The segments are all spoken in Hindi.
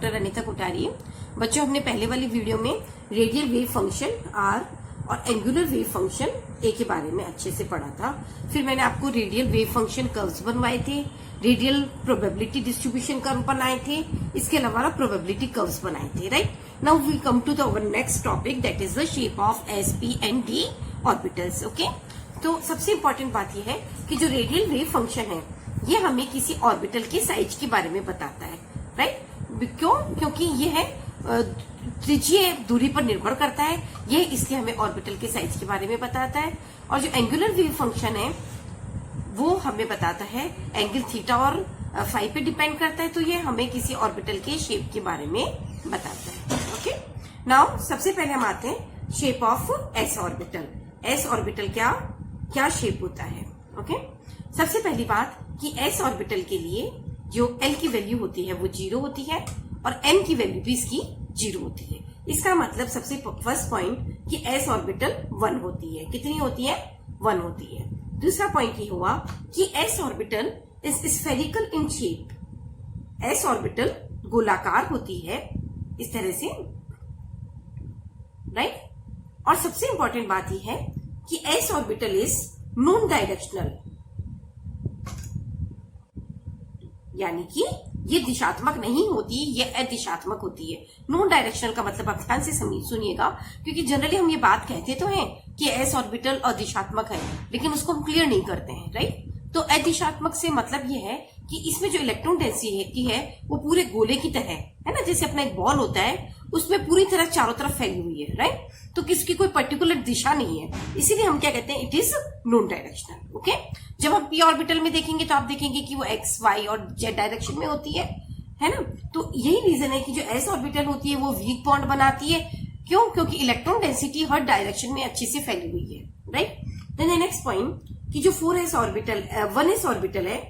डॉक्टर अनीता कोठारी। बच्चों, हमने पहले वाली वीडियो में रेडियल वेव फंक्शन आर और एंगुलर वेव फंक्शन ए के बारे में अच्छे से पढ़ा था। फिर मैंने आपको रेडियल वेव फंक्शन कर्व्स बनवाए थे, रेडियल प्रोबेबिलिटी डिस्ट्रीब्यूशन कर्व बनाए थे, इसके अलावा प्रोबेबिलिटी कर्व्स बनाए थे। Right now we come to the next topic, that is the shape of s p and d orbitals. Okay, तो सबसे इंपॉर्टेंट बात यह है कि जो रेडियल वेव फंक्शन है ये हमें किसी ऑर्बिटल के साइज के बारे में बताता है। राइट, क्यों? क्योंकि ये है त्रिज्यीय दूरी पर निर्भर करता है, ये इसलिए हमें ऑर्बिटल के साइज के बारे में बताता है। और जो एंगुलर वेव फंक्शन है वो हमें बताता है एंगल थीटा और फाई पे डिपेंड करता है, तो ये हमें किसी ऑर्बिटल के शेप के बारे में बताता है। ओके, नाउ सबसे पहले हम आते हैं shape of S orbital. S orbital क्या शेप होता है? ओके, सबसे पहली बात कि एस ऑर्बिटल के लिए जो एल की वैल्यू होती है वो 0 होती है और एम की वैल्यू भी इसकी 0 होती है। इसका मतलब सबसे फर्स्ट पॉइंट कि एस ऑर्बिटल 1 होती है। कितनी होती है? 1 होती है। दूसरा पॉइंट ये हुआ कि S orbital is spherical in shape. S orbital गोलाकार होती है इस तरह से। राइट, और सबसे इंपॉर्टेंट बात यह है कि S orbital is non directional, यानी कि ये दिशात्मक नहीं होती, ये अदिशात्मक होती है। नॉन डायरेक्शनल का मतलब आप ध्यान से सुनिएगा, क्योंकि जनरली हम ये बात कहते तो हैं कि एस ऑर्बिटल अदिशात्मक है, लेकिन उसको हम क्लियर नहीं करते हैं। राइट, तो अदिशात्मक से मतलब ये है कि इसमें जो इलेक्ट्रॉन डेंसिटी है वो पूरे गोले की तरह है ना, जैसे अपना एक बॉल होता है उसमें पूरी तरह चारों तरफ फैली हुई है। राइट, तो किसकी कोई पर्टिकुलर दिशा नहीं है, इसीलिए हम क्या कहते हैं, it is non directional. Okay, जब हम पी ऑर्बिटल में देखेंगे तो आप देखेंगे कि वो एक्स वाई और जेड डायरेक्शन में होती है ना। तो यही रीजन है कि जो एस ऑर्बिटल होती है वो वीक बॉन्ड बनाती है। क्यों? क्योंकि इलेक्ट्रॉन डेंसिटी हर डायरेक्शन में अच्छे से फैली हुई है। राइट, देन नेक्स्ट पॉइंट कि जो 1s ऑर्बिटल है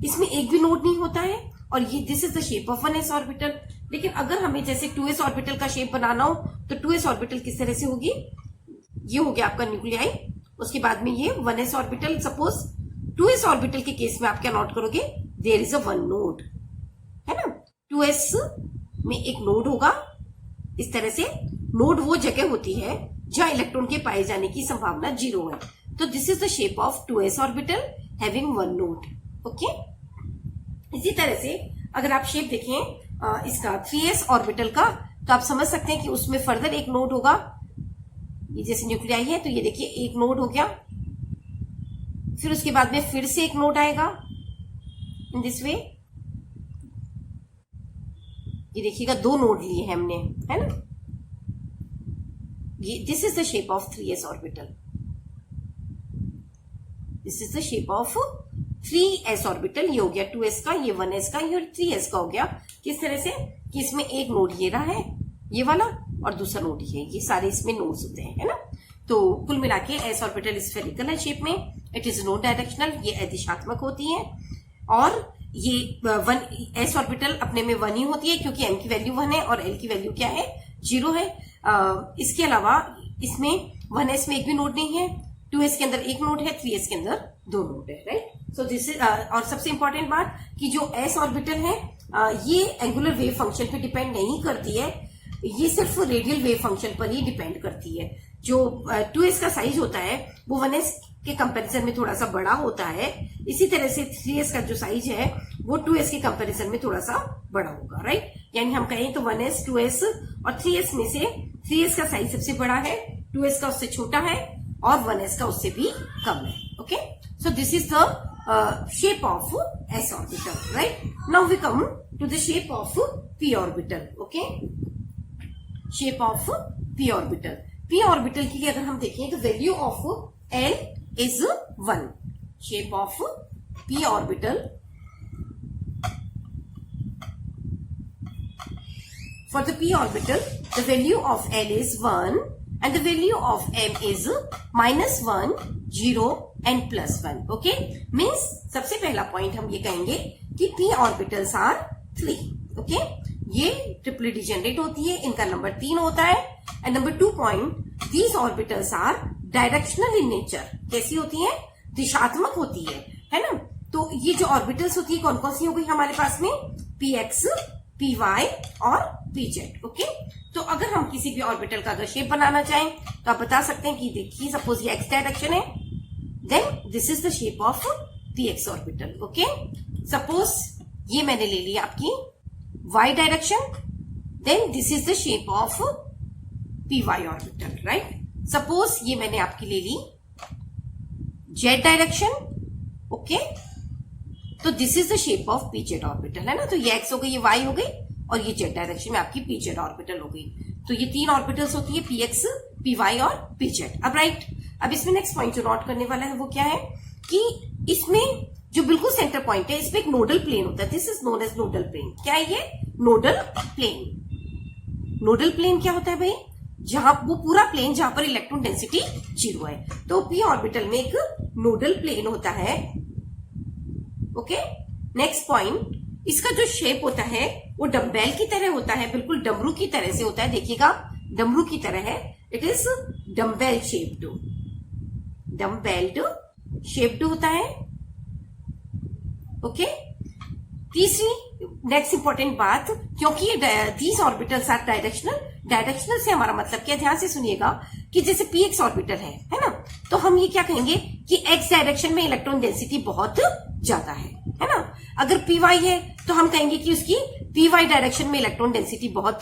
इसमें एक भी नोड नहीं होता है और ये this is the shape of 1s orbital. लेकिन अगर हमें जैसे 2s ऑर्बिटल का शेप बनाना हो तो 2s ऑर्बिटल किस तरह से होगी? ये हो गया आपका न्यूक्लियाई, उसके बाद में ये 1s orbital. Suppose 2s orbital के केस में आप क्या नोट करोगे? देयर इज अ 1 नोड, है ना। 2s में एक नोड होगा इस तरह से। नोड वो जगह होती है जहां इलेक्ट्रॉन के पाए जाने की संभावना 0 है। तो this is the shape of 2s orbital having 1 node. Okay, इसी तरह से अगर आप शेप देखें इसका 3s ऑर्बिटल का, तो आप समझ सकते हैं कि उसमें फर्दर एक नोड होगा। ये जैसे न्यूक्लियाई है तो ये देखिए एक नोड हो गया, फिर उसके बाद में फिर से एक नोड आएगा इन दिस वे। ये देखिएगा 2 नोड लिए हैं हमने, है ना। ये this is the shape of 3s orbital. This is the shape of 3s orbital. ये हो गया 2s का, ये 1s का, ये 3s का हो गया। किस तरह से कि इसमें एक नोड ये रहा है ये वाला और दूसरा नोड ये, ये सारे इसमें नोड्स होते हैं, है ना। तो कुल मिला के एस ऑर्बिटल स्फेरिकल है शेप में, इट इज नॉन डायरेक्शनल, ये अदिशात्मक होती है। और ये एस ऑर्बिटल अपने में 1 ही होती है क्योंकि एम की वैल्यू 1 है और एल की वैल्यू क्या है? 0 है। इसके अलावा इसमें 1s में एक भी नोड नहीं है, 2s के अंदर एक नोड है, 3s के अंदर 2 नोड है। राइट, सो दिस इज और सबसे इंपॉर्टेंट बात कि जो एस ऑर्बिटल है ये एंगुलर वेव फंक्शन पे डिपेंड नहीं करती है, ये सिर्फ रेडियल वेव फंक्शन पर ही डिपेंड करती है। जो 2s का साइज होता है वो 1s के कंपैरिजन में थोड़ा सा बड़ा होता है। इसी तरह से 3s का जो साइज है वो 2s के कंपैरिजन में थोड़ा सा बड़ा होगा। राइट, यानी हम कहें तो 1s 2s और 3s में से 3s का साइज सबसे बड़ा है, 2s का उससे छोटा है और 1s का उससे भी कम है। Okay, so this is the shape of s orbital. Right, now we come to the shape of p orbital. Okay, shape of p orbital. p orbital के लिए अगर हम देखें तो value of l is 1। Shape of p orbital for the p orbital the value of l is 1 and the value of m is -1 0 and +1. okay, means सबसे पहला पॉइंट हम ये कहेंगे कि p orbitals are 3. okay, ये ट्रिपली डिजेनरेट होती है, इनका नंबर 3 होता है। And number 2 point, these orbitals are directional in nature. कैसी होती है? दिशात्मक होती है ना। तो ये जो ऑर्बिटल्स होती है कौन कौन सी हो गई हमारे पास में? px, पी वाई और पी जेड। ओके, तो अगर हम किसी भी ऑर्बिटल का अगर शेप बनाना चाहें तो आप बता सकते हैं कि देखिए सपोज ये एक्स डायरेक्शन है, then this is the shape of p x orbital. Okay, suppose ये मैंने ले लिया आपकी y direction, then this is the shape of p y orbital, right. Suppose ये मैंने आपकी ले ली जेड डायरेक्शन, ओके, तो this is the shape of p z orbital, है ना। तो ये एक्स हो गई, ये वाई हो गई और ये जेड डायरेक्शन में आपकी पी जेड ऑर्बिटल हो गई। तो ये तीन ऑर्बिटल्स होती है, पी एक्स, पी वाई और पी जेड। अब राइट, अब इसमें नेक्स्ट पॉइंट जो नोट करने वाला है वो क्या है कि इसमें जो बिल्कुल सेंटर पॉइंट है इसमें एक नोडल प्लेन होता है, this is known as nodal plane. क्या है ये? Nodal plane. नोडल प्लेन क्या होता है भाई? जहां वो पूरा प्लेन जहां पर इलेक्ट्रॉन डेंसिटी 0 है, तो पी ऑर्बिटल में एक नोडल प्लेन होता है। ओके, नेक्स्ट पॉइंट, इसका जो शेप होता है वो डम्बेल की तरह होता है, बिल्कुल डमरू की तरह से होता है। देखिएगा डमरू की तरह है, it is dumbbell shaped, dumbbelled shaped होता है। ओके, तीसरी नेक्स्ट इंपॉर्टेंट बात, क्योंकि these orbitals are directional, directional से हमारा मतलब क्या, ध्यान से सुनिएगा कि जैसे पी एक्स ऑर्बिटल है ना, तो हम ये क्या कहेंगे कि एक्स डायरेक्शन में इलेक्ट्रॉन डेंसिटी बहुत ज्यादा है ना। अगर पी वाई है तो हम कहेंगे कि उसकी पी वाई डायरेक्शन में इलेक्ट्रॉन डेंसिटी बहुत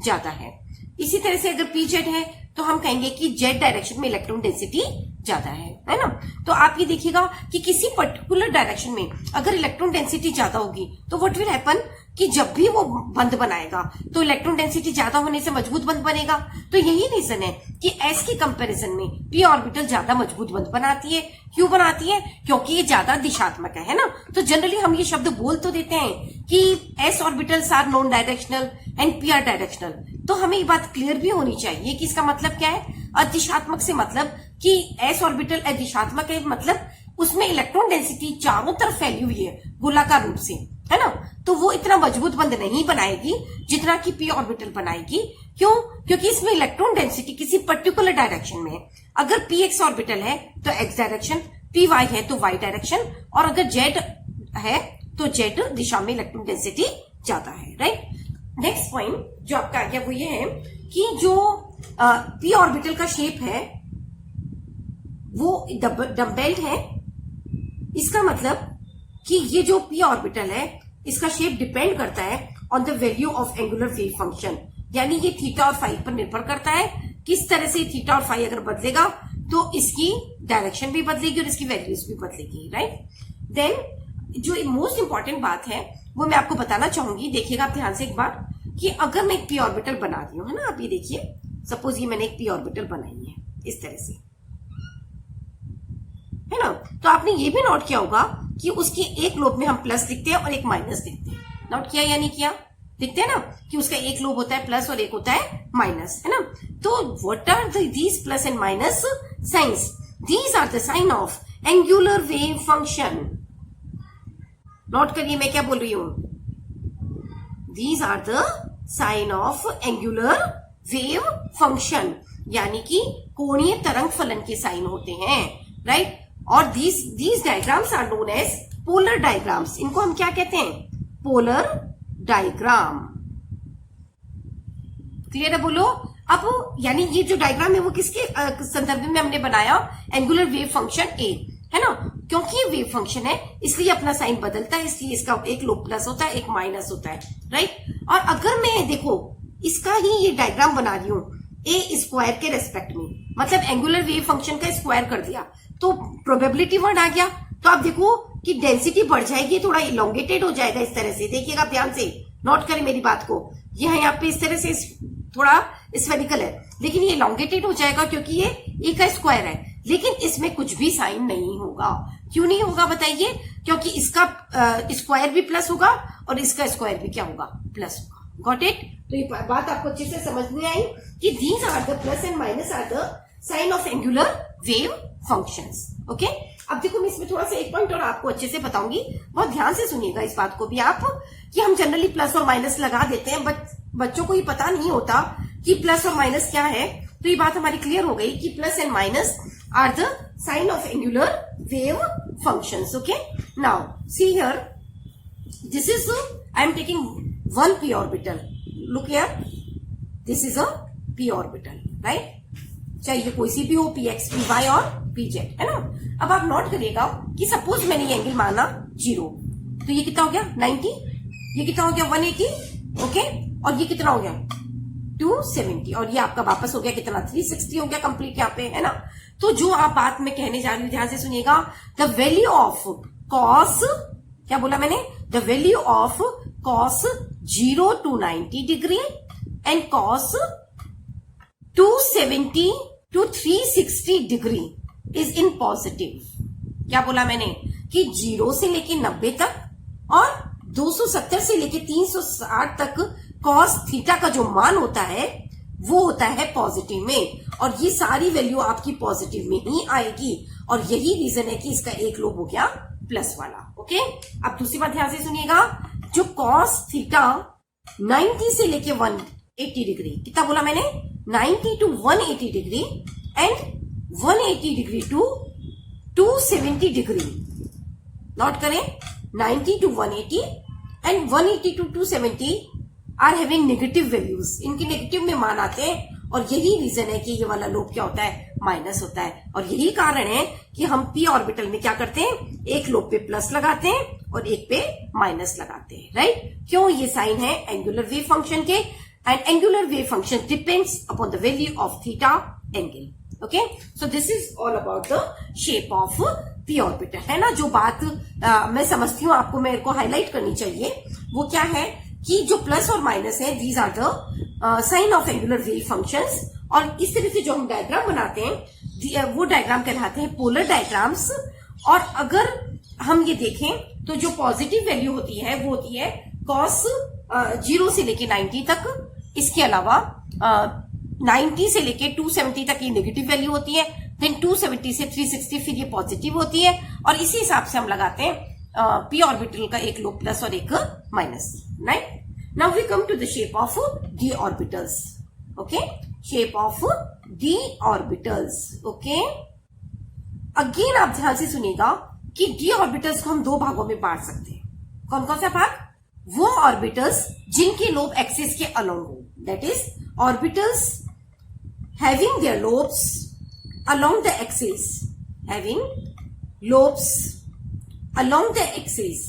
ज्यादा है। इसी तरह से अगर पी जेड है तो हम कहेंगे कि जेड डायरेक्शन में इलेक्ट्रॉन डेंसिटी ज्यादा है ना। तो आप ये देखिएगा कि किसी पर्टिकुलर डायरेक्शन में अगर इलेक्ट्रॉन डेंसिटी ज्यादा होगी तो व्हाट विल हैपन कि जब भी वो बंद बनाएगा तो इलेक्ट्रॉन डेंसिटी ज्यादा होने से मजबूत बंद बनेगा। तो यही रीजन है कि एस के कंपैरिजन में पी ऑर्बिटल ज्यादा मजबूत बंद बनाती है। क्यों बनाती है? क्योंकि ये ज्यादा दिशात्मक है ना। तो जनरली हम ये शब्द बोल तो देते हैं कि s orbitals are non directional and p are directional, तो हमें ये बात क्लियर भी होनी चाहिए कि इसका मतलब क्या है। अदिशात्मक से मतलब कि एस ऑर्बिटल अदिशात्मक है, मतलब उसमें इलेक्ट्रॉन डेंसिटी चारों तरफ फैली हुई है गोलाकार रूप से, है ना। तो वो इतना मजबूत बंद नहीं बनाएगी जितना कि पी ऑर्बिटल बनाएगी। क्यों? क्योंकि इसमें इलेक्ट्रॉन डेंसिटी किसी पर्टिकुलर डायरेक्शन में है। अगर पी एक्स ऑर्बिटल है तो एक्स डायरेक्शन, पी वाई है तो वाई डायरेक्शन, और अगर जेड है तो जेड दिशा में इलेक्ट्रॉन डेंसिटी ज्यादा है, राइट। नेक्स्ट पॉइंट जो आपका आ गया वो ये है कि जो पी ऑर्बिटल का शेप है वो डम्बेल्ड है। इसका मतलब कि ये जो पी ऑर्बिटल है इसका शेप डिपेंड करता है on the value of angular wave function, यानी ये थीटा और फाई पर निर्भर करता है। किस तरह से थीटा और फाई अगर बदलेगा तो इसकी डायरेक्शन भी बदलेगी और इसकी वैल्यूज भी बदलेगी, राइट। देन जो मोस्ट इंपॉर्टेंट बात है वो मैं आपको बताना चाहूंगी, देखिएगा आप ध्यान से एक बार, कि अगर मैं एक पी ऑर्बिटल बना रही हूं, है ना, आप ये देखिए, सपोज ये मैंने एक पी ऑर्बिटल बनाई है इस तरह से, है ना। तो आपने ये भी नोट किया होगा कि उसकी एक लोब में हम प्लस लिखते हैं और एक माइनस लिखते हैं। नोट किया या नहीं किया? लिखते हैं ना कि उसका एक लोब होता है प्लस और एक होता है माइनस, है ना। तो what are these plus and minus signs? These are the sign of angular wave function. Note करिए मैं क्या बोल रही हूं, these are the sign of angular wave function, यानी कि कोणीय तरंग फलन के साइन होते हैं, राइट। और these diagrams are known as polar diagrams। इनको हम क्या कहते हैं? Polar diagram. क्लियर है? बोलो। अब यानी ये जो डायग्राम है वो किसके संदर्भ में हमने बनाया? एंगुलर वेव फंक्शन ए, है ना। क्योंकि ये वेव फंक्शन है इसलिए अपना साइन बदलता है, इसलिए इसका एक लोब प्लस होता है एक माइनस होता है, राइट। और अगर मैं देखो इसका ही ये डायग्राम बना रही हूं ए स्क्वायर के रेस्पेक्ट में, मतलब एंगुलर वेव फंक्शन का स्क्वायर कर दिया तो प्रोबेबिलिटी वर्ड आ गया। तो आप देखो कि डेंसिटी बढ़ जाएगी, थोड़ा इलोंगेटेड हो जाएगा इस तरह से। देखिएगा ध्यान से, नोट करें मेरी बात को। ये है यहाँ पे इस तरह से थोड़ा स्फेरिकल है, लेकिन ये इलोंगेटेड हो जाएगा क्योंकि ये ए का स्क्वायर है, लेकिन इसमें कुछ भी साइन नहीं होगा। क्यों नहीं होगा बताइए? क्योंकि इसका स्क्वायर भी प्लस होगा और इसका स्क्वायर भी क्या होगा? प्लस होगा। Got it? तो ये बात आपको अच्छे से समझ में आई कि these are the plus and minus are the sign of angular wave functions. Okay, अब देखो मैं इसमें थोड़ा सा एक पॉइंट और आपको अच्छे से बताऊंगी, बहुत ध्यान से सुनिएगा इस बात को भी आप, कि हम जनरली प्लस और माइनस लगा देते हैं, बच्चों को ये पता नहीं होता कि प्लस और माइनस क्या है। तो ये बात हमारी क्लियर हो गई कि plus and minus are the sign of angular wave functions. Okay, now see here, this is I am taking one p orbital. Look here, this is a p orbital, right? चाहे कोई सी भी हो, पी एक्स, पी वाई और पी जेड, है ना। अब आप नोट करिएगा कि सपोज मैंने ये एंगल माना 0, तो ये कितना हो गया 90, ये कितना हो गया 180, ओके, और ये कितना हो गया 270, और ये आपका वापस हो गया कितना 360 हो गया कंप्लीट यहाँ पे, है ना। तो जो आप बात मैं कहने जा रही हूँ ध्यान से सुनिएगा, द वैल्यू ऑफ कॉस, क्या बोला मैंने, the value of cos 0 to 90 degree and cos 270 to 360 degree is in positive. क्या बोला मैंने कि 0 से लेके 90 तक और 270 से लेके 360 तक कॉस थीटा का जो मान होता है वो होता है पॉजिटिव में, और ये सारी वैल्यू आपकी पॉजिटिव में ही आएगी, और यही रीजन है कि इसका एक लोब हो गया प्लस वाला, ओके। अब दूसरी बात ध्यान से सुनिएगा, जो कॉस थीटा 90 से लेके 180 डिग्री, कितना बोला मैंने 90 to 180 degree and 180 degree to 270 degree, note करें 90 to 180 and 180 to 270 are having negative values, इनके नेगेटिव में मान आते हैं, और यही रीजन है कि ये वाला लोब क्या होता है माइनस होता है, और यही कारण है कि हम पी ऑर्बिटल में क्या करते हैं, एक लोब पे प्लस लगाते हैं और एक पे माइनस लगाते हैं, राइट। क्यों, ये साइन है एंगुलर वेव फंक्शन के, and angular wave function depends upon the value of theta angle, okay. So this is all about the shape of P orbital, है ना। जो बात मैं समझती हूँ आपको मेरे को हाईलाइट करनी चाहिए वो क्या है कि जो प्लस और माइनस है, these are the sign of angular wave functions, और इस तरह से जो हम डायग्राम बनाते हैं वो डायग्राम कहलाते हैं पोलर डायग्राम्स। और अगर हम ये देखें तो जो पॉजिटिव वैल्यू होती है वो होती है कॉस 0 से लेके 90 तक, इसके अलावा 90 से लेके 270 तक ये नेगेटिव वैल्यू होती है, देन 270 से 360 फिर ये पॉजिटिव होती है, और इसी हिसाब से हम लगाते हैं पी ऑर्बिटल का एक लोब प्लस और एक minus, right. Now we come to the shape of d orbitals, okay, shape of d orbitals, okay. Again आप ध्यान से सुनिएगा कि डी ऑर्बिटल्स को हम दो भागों में बांट सकते हैं। कौन कौन सा भाग, वो ऑर्बिटल्स जिनके लोब एक्सिस के अलोंग हो, that is orbitals having their lobes along the axis, having lobes along the axis,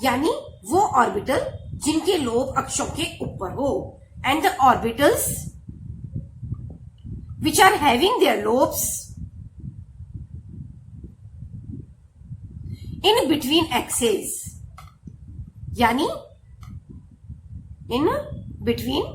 यानी वो ऑर्बिटल जिनके लोब अक्षों के ऊपर हो, and the orbitals which are having their lobes in between axes, यानी in between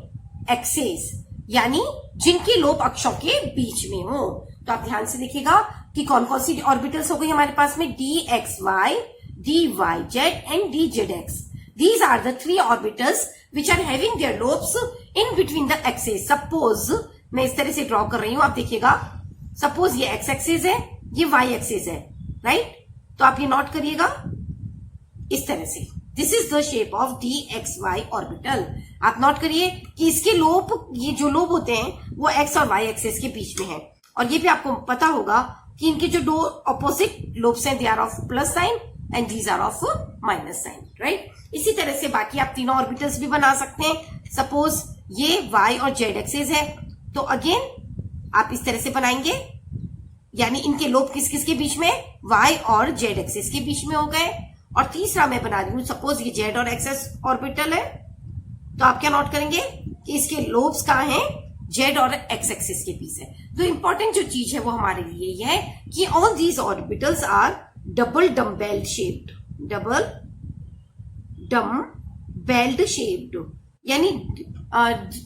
axes, यानी जिनके लोब अक्षों के बीच में हो। तो आप ध्यान से देखिएगा कि कौन कौन सी ऑर्बिटल्स हो गई हमारे पास में, d x y, d y z and d z x. These are the three orbitals which are having their lobes in between the axes. Suppose मैं इस तरह से ड्रॉ कर रही हूं, आप देखिएगा, सपोज ये एक्स एक्सेस है, ये वाई एक्सेस है, राइट। तो आप ये नोट करिएगा इस तरह से, this is the shape of d x y orbital. आप नोट करिए कि इसके लोब, ये जो लोब होते हैं वो एक्स और वाई एक्सिस के बीच में है, और ये भी आपको पता होगा कि इनके जो दो ऑपोजिट लोब्स हैं, they are of plus sign and these are of minus sign, right. इसी तरह से बाकी आप तीनों ऑर्बिटल्स भी बना सकते हैं। सपोज ये वाई और जेड एक्सिस है, तो अगेन आप इस तरह से बनाएंगे, यानी इनके लोब किस किस के बीच में, वाई और जेड एक्सिस के बीच में हो गए। और तीसरा मैं बना रही हूं, सपोज ये जेड और एक्स ऑर्बिटल है, तो आप क्या नोट करेंगे कि इसके लोब्स कहाँ हैं, जेड और एक्स एक्सिस के बीच है। तो इंपॉर्टेंट जो चीज है वो हमारे लिए ये है कि all these orbitals are double dumbbelled shaped, double dumbbelled shaped, यानी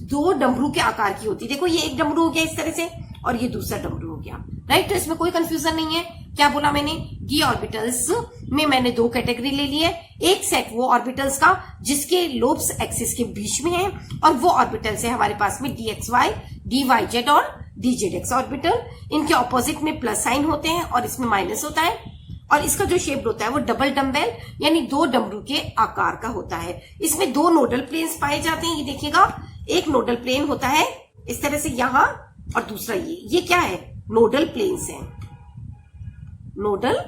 दो डमरू के आकार की होती है। देखो ये एक डमरू हो गया इस तरह से, और ये दूसरा डमरू हो गया, राइट। तो इसमें कोई कंफ्यूजन नहीं है। क्या बोला मैंने, डी ऑर्बिटल्स में मैंने दो कैटेगरी ले ली है। एक सेट वो ऑर्बिटल्स का जिसके लोब्स एक्सिस के बीच में है, और वो ऑर्बिटल्स है हमारे पास में d x y, d y z और डी जेड एक्स ऑर्बिटल। इनके ऑपोजिट में प्लस साइन होते हैं और इसमें माइनस होता है, और इसका जो शेप होता है वो डबल डम्बेल यानी दो डमरू के आकार का होता है। इसमें दो नोडल प्लेन्स पाए जाते हैं, ये देखिएगा, एक नोडल प्लेन होता है इस तरह से यहां, और दूसरा ये क्या है, नोडल प्लेन्स हैं। नोडल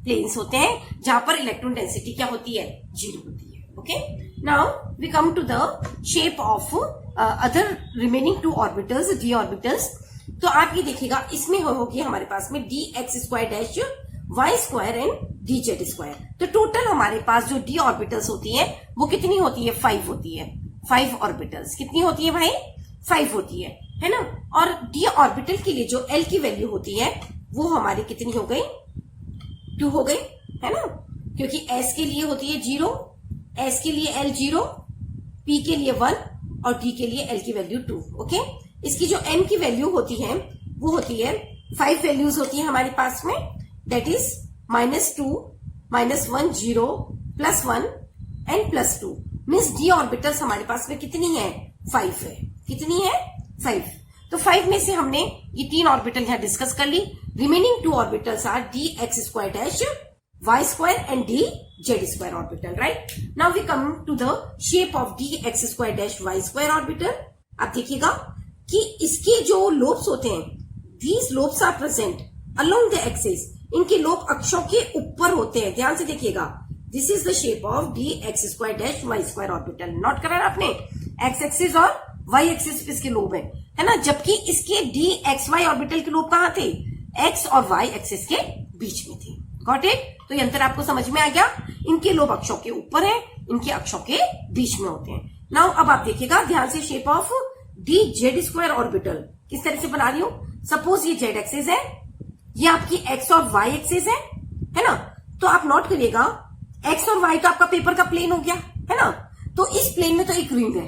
प्लेन्स होते हैं जहां पर इलेक्ट्रॉन डेंसिटी क्या होती है, जीरो होती है, okay, now we come to the shape of other remaining two orbitals, d orbitals. तो आप ये देखिएगा, इसमें होगी हमारे पास में d x square dash Y square and d Z square. तो टोटल हमारे पास जो डी ऑर्बिटल्स होती है वो कितनी होती है? 5 होती है। 5 ऑर्बिटल्स कितनी होती है भाई? 5 होती है ना। और डी ऑर्बिटल के लिए जो एल की वैल्यू होती है वो हमारी कितनी हो गई? 2 हो गई, है ना, क्योंकि एस के लिए होती है 0, एस के लिए एल 0, पी के लिए 1 और डी के लिए एल की वैल्यू 2। ओके, इसकी जो एन की वैल्यू होती है वो होती है 5 वैल्यूज होती है हमारे पास में, that is -2, -1, 0, +1 and +2। Means D orbitals हमारे पास में कितनी है? 5 है। कितनी है? 5। तो 5 में से हमने ये 3 ऑर्बिटल यहां डिस्कस कर ली। Remaining 2 orbitals are d x square dash Y square and d Z square orbital, right. Now we come to the shape of d x square dash Y square orbital. आप देखिएगा कि इसके जो लोब्स होते हैं, these lobes are present along the axis. इनके लोब अक्षों के ऊपर होते हैं। ध्यान से देखिएगा, this is the shape of d x square dash Y square orbital. Note करा आपने, एक्स एक्सिस और वाई एक्सिस पे इसके लोब है ना, जबकि इसके डी एक्स वाई ऑर्बिटल के लोब कहां थे? एक्स और वाई एक्सिस के बीच में थे। Got it? तो ये अंतर आपको समझ में आ गया। इनके लोब अक्षों के ऊपर है, इनके अक्षों के बीच में होते हैं। नाउ अब आप देखिएगा ध्यान से, shape of D Z square orbital किस तरह से बना रही हूं। सपोज ये जेड एक्सिस है, ये आपकी एक्स और वाई एक्सिस है ना। तो आप नोट करिएगा, एक्स और वाई तो आपका पेपर का प्लेन हो गया, है ना। तो इस प्लेन में तो एक रिंग है।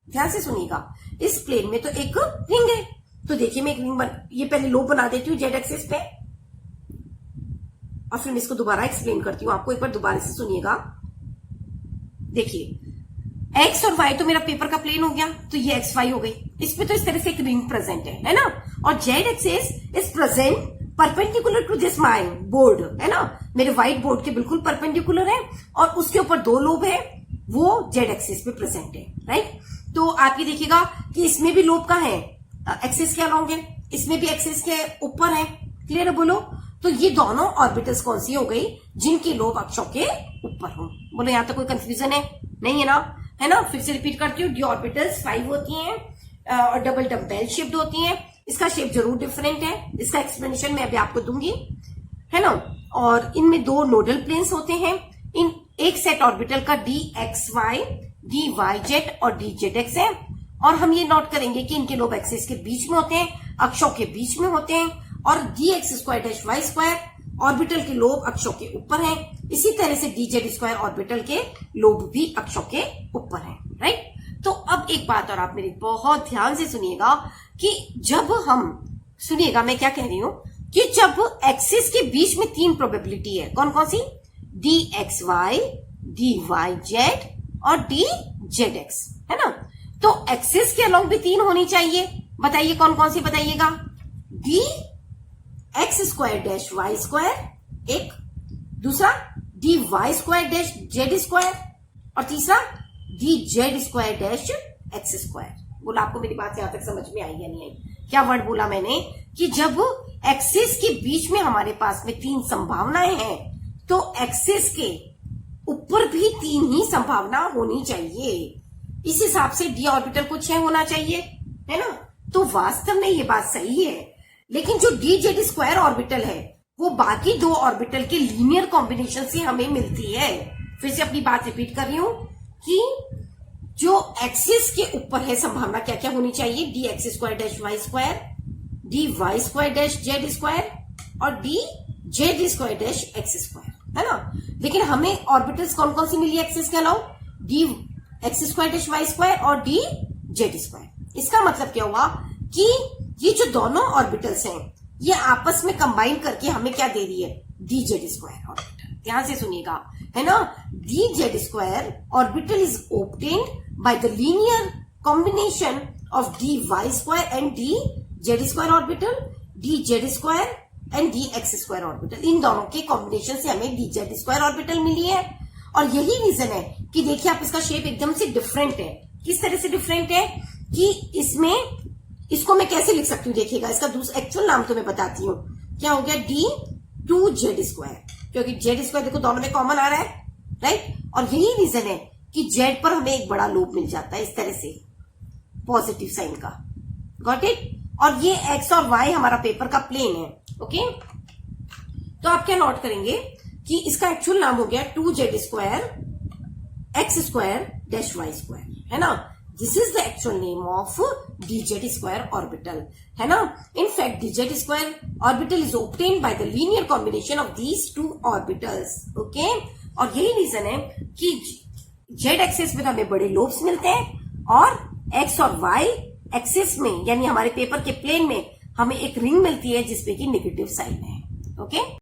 ध्यान से सुनिएगा, इस प्लेन में तो एक रिंग है। तो देखिए मैं एक रिंग ये पहले लोब बना देती हूँ जेड एक्सिस पे, और फिर मैं इसको दोबारा एक्सप्लेन करती हूँ आपको। एक बार दोबारा से सुनिएगा। देखिए, एक्स और वाई तो मेरा पेपर का प्लेन हो गया, तो ये एक्स वाई हो गई। इसमें तो इस तरह से एक रिंग प्रेजेंट है ना। और z axis is present perpendicular to this my board, है ना, मेरे व्हाइट बोर्ड के बिल्कुल परपेंडिकुलर है, और उसके ऊपर 2 लोब है, वो जेड एक्सिस पे प्रेजेंट है, राइट। तो आप ये देखिएगा कि इसमें भी लोब का है, एक्सिस के अलोंग है, इसमें भी एक्सिस के ऊपर है। क्लियर है? बोलो। तो ये दोनों ऑर्बिटल्स कौन सी हो गई? जिनके लोब अक्षों के ऊपर हो। बोलो, यहां तक कोई कंफ्यूजन है? नहीं है ना, है ना। फिर से रिपीट करती हूँ, डी ऑर्बिटल्स 5 होती हैं और डबल डम्बेल शेप्ड होती हैं। इसका शेप जरूर डिफरेंट है, इसका एक्सप्लेनेशन मैं अभी आपको दूंगी, है ना। और इनमें 2 नोडल प्लेन्स होते हैं। इन एक सेट ऑर्बिटल का d x y, d y z और डी जेड एक्स है। और हम ये नोट करेंगे कि इनके लोब एक्सिस के बीच में होते हैं, अक्षों के बीच में होते हैं। और d x square dash Y square orbital के लोब अक्षों के ऊपर है। इसी तरह से डी जेड स्क्वायर ऑर्बिटल के लोब भी अक्षों के ऊपर है, राइट। तो अब एक बात और आप मेरी बहुत ध्यान से सुनिएगा कि जब हम, सुनिएगा मैं क्या कह रही हूं, कि जब एक्सिस के बीच में 3 प्रोबेबिलिटी है, कौन कौन सी? D x y, d y z और डी जेड एक्स, है ना। तो एक्सिस के अलोंग भी 3 होनी चाहिए। बताइए कौन कौन सी? बताइएगा। D x square dash Y square एक, दूसरा d y square dash z square, और तीसरा d Z square dash x square. बोला, आपको मेरी बात यहां तक समझ में आई या नहीं आई? क्या वर्ड बोला मैंने? कि जब एक्सिस के बीच में हमारे पास में 3 संभावनाएं हैं, तो एक्सिस के ऊपर भी 3 ही संभावना होनी चाहिए। इस हिसाब से डी ऑर्बिटल को 6 होना चाहिए, है ना। तो वास्तव में ये बात सही है, लेकिन जो डी जेड स्क्वायर ऑर्बिटल है वो बाकी 2 ऑर्बिटल के लीनियर कॉम्बिनेशन से हमें मिलती है। फिर से अपनी बात रिपीट कर रही हूं कि जो एक्सिस के ऊपर है संभावना क्या क्या होनी चाहिए? D x square dash Y square, d y square dash z square और D Z square dash x square, है ना। लेकिन हमें ऑर्बिटल्स कौन कौन सी मिली एक्सिस के अलावा? D x square dash Y square और डी जेड स्क्वायर। इसका मतलब क्या हुआ कि ये जो दोनों ऑर्बिटल्स हैं ये आपस में कंबाइन करके हमें क्या दे रही है? D Z square orbital. ध्यान से सुनिएगा, है ना। D Z square orbital is obtained by the linear combination of d y square and d Z square orbital, d Z square and d x square orbital. इन दोनों के कॉम्बिनेशन से हमें डी जेड स्क्वायर ऑर्बिटल मिली है। और यही रीजन है कि देखिए आप, इसका शेप एकदम से डिफरेंट है। किस तरह से डिफरेंट है कि इसमें, इसको मैं कैसे लिख सकती हूँ? देखिएगा, इसका दूसरा एक्चुअल नाम तो मैं बताती हूँ। क्या हो गया? डी 2 जेड स्क्वायर, क्योंकि जेड स्क्वायर देखो दोनों में कॉमन आ रहा है, राइट। और यही रीजन है कि जेड पर हमें एक बड़ा लोब मिल जाता है इस तरह से, पॉजिटिव साइन का। Got it? और ये एक्स और वाई हमारा पेपर का प्लेन है। ओके, तो आप क्या नोट करेंगे कि इसका एक्चुअल नाम हो गया 2z square X square dash Y square, है ना। This is the actual name of dz square orbital, है ना। In fact dz square orbital is obtained by the linear combination of these two orbitals. Okay, और यही रीजन है कि z एक्सिस में हमें बड़े लोब्स मिलते हैं और x और y एक्सिस में यानी हमारे पेपर के प्लेन में हमें एक रिंग मिलती है जिसपे कि नेगेटिव साइन है। ओके।